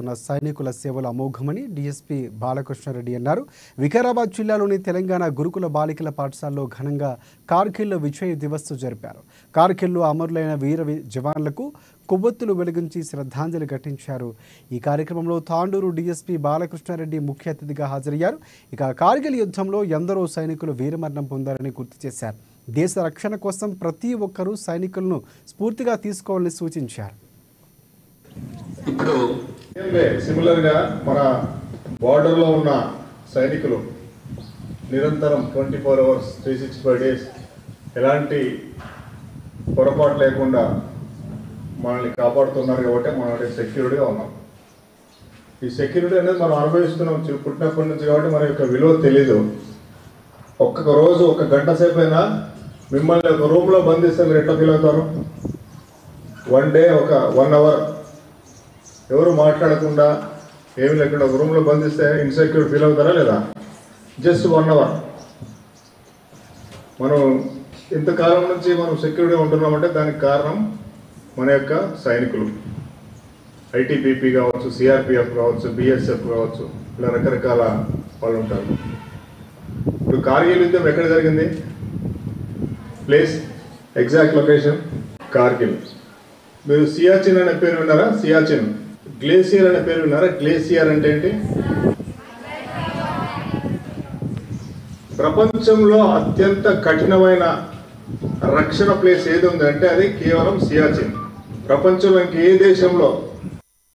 సైనికుల సేవలు అమోఘమని డీఎస్పీ బాలకృష్ణారెడ్డి అన్నారు. వికారాబాద్ జిల్లాలోని తెలంగాణ గురుకుల బాలికల పాఠశాలలో ఘనంగా కార్గిల్ విజయ్ దివస్ జరిపారు. కార్గిల్లో అమరులైన వీర జవాన్లకు కొవ్వొత్తులు వెలిగించి శ్రద్ధాంజలి ఘటించారు. ఈ కార్యక్రమంలో తాండూరు డీఎస్పీ బాలకృష్ణారెడ్డి ముఖ్య అతిథిగా హాజరయ్యారు. ఇక కార్గిల్ యుద్ధంలో ఎందరో సైనికులు వీరమరణం పొందారని గుర్తు చేశారు. దేశ రక్షణ కోసం ప్రతి ఒక్కరూ సైనికులను స్ఫూర్తిగా తీసుకోవాలని సూచించారు. ఇప్పుడు సిమిలర్గా మన బార్డర్లో ఉన్న సైనికులు నిరంతరం 24 hours 365 days ఎలాంటి పొరపాటు లేకుండా మనల్ని కాపాడుతున్నారు కాబట్టి మనం సెక్యూరిటీగా ఉన్నాం. ఈ సెక్యూరిటీ అనేది మనం అనుభవిస్తున్నాం పుట్టినప్పటి నుంచి కాబట్టి మన యొక్క విలువ తెలీదు. ఒక్క రోజు ఒక గంట సేపు అయినా మిమ్మల్ని ఒక రూమ్లో బంధిస్తే మీరు ఎట్లా ఫీల్ అవుతారు? వన్ డే ఒక 1 hour ఎవరు మాట్లాడకుండా ఏమి లేకుండా ఒక రూమ్లో బంధిస్తే ఇన్సెక్యూర్ ఫీల్ అవుతారా లేదా? Just 1 hour. మనం ఇంతకాలం నుంచి మనం సెక్యూరిటీగా ఉంటున్నామంటే దానికి కారణం మన యొక్క సైనికులు. ఐటీబీపీ కావచ్చు, సిఆర్పిఎఫ్ కావచ్చు, బిఎస్ఎఫ్ కావచ్చు, ఇలా రకరకాల వాళ్ళు ఉంటారు. ఇప్పుడు కార్గిల్ యుద్ధం ఎక్కడ జరిగింది? Place, exact location Kargil. మీరు సియాచిన్ అనే పేరు విన్నారా? సియాచిన్. గ్లేసియర్ అనే పేరు విన్నారా? గ్లేసియర్ అంటే ఏంటి? ప్రపంచంలో అత్యంత కఠినమైన రక్షణ ప్లేస్ ఏది ఉంది అంటే అది కేవలం సియాచిన్. ప్రపంచంలో ఇంకే దేశంలో